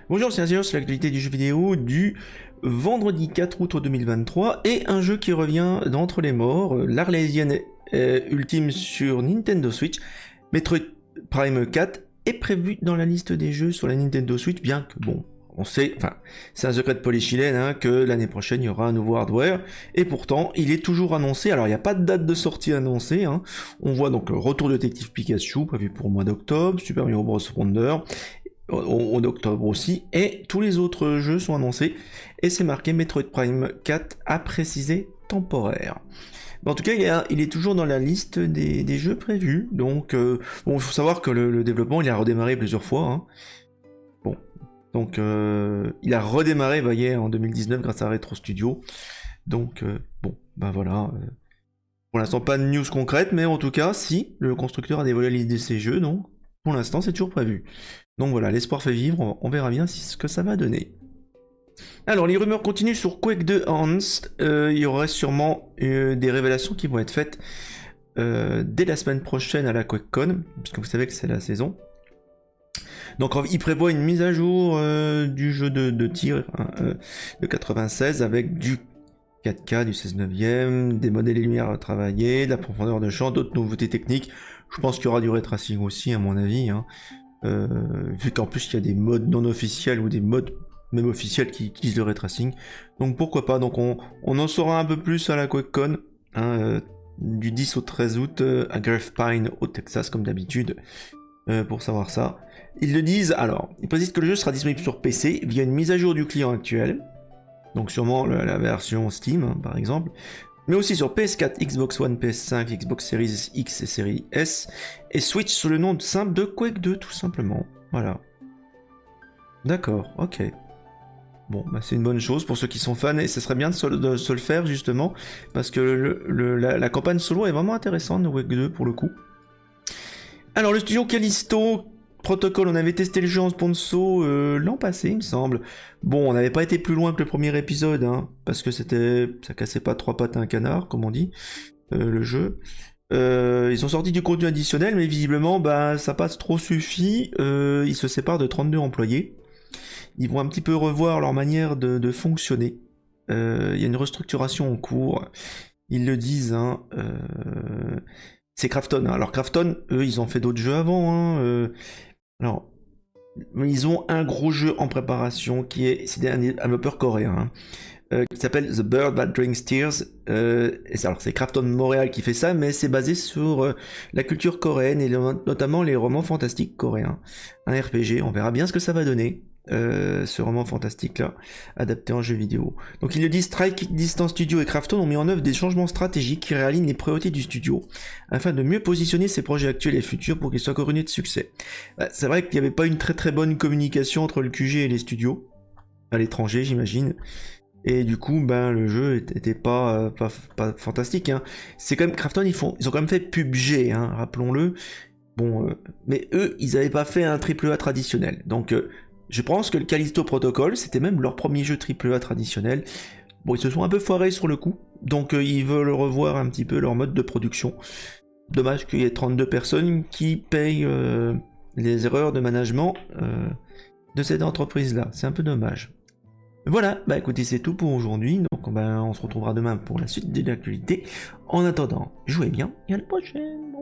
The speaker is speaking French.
Bonjour, c'est Azure, c'est l'actualité du jeu vidéo du vendredi 4 août 2023 et un jeu qui revient d'entre les morts, l'Arlésienne ultime sur Nintendo Switch. Metroid Prime 4 est prévu dans la liste des jeux sur la Nintendo Switch, bien que bon, on sait, enfin, c'est un secret de polichinelle, hein, que l'année prochaine il y aura un nouveau hardware, et pourtant il est toujours annoncé. Alors il n'y a pas de date de sortie annoncée, hein. On voit donc le retour de Détective Pikachu prévu pour le mois d'octobre, Super Mario Bros. Wonder en octobre aussi, et tous les autres jeux sont annoncés, et c'est marqué Metroid Prime 4 à préciser temporaire. Mais en tout cas, il est toujours dans la liste des jeux prévus, donc bon, il faut savoir que le développement il a redémarré plusieurs fois, hein. Bon, donc il a redémarré, vous voyez, en 2019 grâce à Retro Studio, donc bon, ben voilà. Pour l'instant, pas de news concrète, mais en tout cas, si le constructeur a dévoilé la liste de ses jeux, donc pour l'instant, c'est toujours prévu. Donc voilà, l'espoir fait vivre, on verra bien ce que ça va donner. Alors, les rumeurs continuent sur Quake 2 Enhanced. Il y aurait sûrement des révélations qui vont être faites dès la semaine prochaine à la QuakeCon, puisque vous savez que c'est la saison. Donc, il prévoit une mise à jour du jeu de tir de 96 avec du 4K, du 16 neuvième, des modèles et lumières à travailler, de la profondeur de champ, d'autres nouveautés techniques. Je pense qu'il y aura du ray tracing aussi, à mon avis, hein. Vu qu'en plus il y a des modes non officiels ou des modes même officiels qui utilisent le ray tracing, donc pourquoi pas. Donc on en saura un peu plus à la QuakeCon, hein, du 10 au 13 août à Grove Pine au Texas comme d'habitude, pour savoir ça. Ils le disent, alors ils précisent que le jeu sera disponible sur PC via une mise à jour du client actuel, donc sûrement la version Steam, hein, par exemple, mais aussi sur PS4, Xbox One, PS5, Xbox Series X et Series S, et Switch sous le nom simple de Quake 2, tout simplement. Voilà. D'accord, ok. Bon, bah c'est une bonne chose pour ceux qui sont fans, et ce serait bien de se le faire, justement, parce que la campagne solo est vraiment intéressante de Quake 2, pour le coup. Alors, le studio Callisto Protocol, on avait testé le jeu en sponsor l'an passé, il me semble. Bon, on n'avait pas été plus loin que le premier épisode, hein, parce que ça cassait pas trois pattes à un canard, comme on dit, le jeu. Ils ont sorti du contenu additionnel, mais visiblement, bah, ça passe trop suffi. Ils se séparent de 32 employés. Ils vont un petit peu revoir leur manière de fonctionner. Il y a une restructuration en cours. Ils le disent, hein. C'est Krafton, hein. Alors Krafton, eux, ils ont fait d'autres jeux avant, hein. Alors, ils ont un gros jeu en préparation c'est un développeur coréen, hein, qui s'appelle The Bird That Drinks Tears. Alors c'est Krafton Montréal qui fait ça, mais c'est basé sur la culture coréenne et notamment les romans fantastiques coréens. Un RPG, on verra bien ce que ça va donner. Ce roman fantastique là, adapté en jeu vidéo. Donc ils le disent, Strike Distance Studio et Krafton ont mis en œuvre des changements stratégiques qui réalignent les priorités du studio afin de mieux positionner ses projets actuels et futurs pour qu'ils soient couronnés de succès. C'est vrai qu'il n'y avait pas une très bonne communication entre le QG et les studios, à l'étranger j'imagine, et du coup ben le jeu était pas fantastique, hein. C'est quand même Krafton, ils ont quand même fait PUBG, hein, rappelons-le. Bon, mais eux ils avaient pas fait un AAA traditionnel, donc je pense que le Callisto Protocol, c'était même leur premier jeu AAA traditionnel. Bon, ils se sont un peu foirés sur le coup, donc ils veulent revoir un petit peu leur mode de production. Dommage qu'il y ait 32 personnes qui payent les erreurs de management de cette entreprise-là. C'est un peu dommage. Voilà, bah écoutez, c'est tout pour aujourd'hui. Donc on se retrouvera demain pour la suite de l'actualité. En attendant, jouez bien et à la prochaine.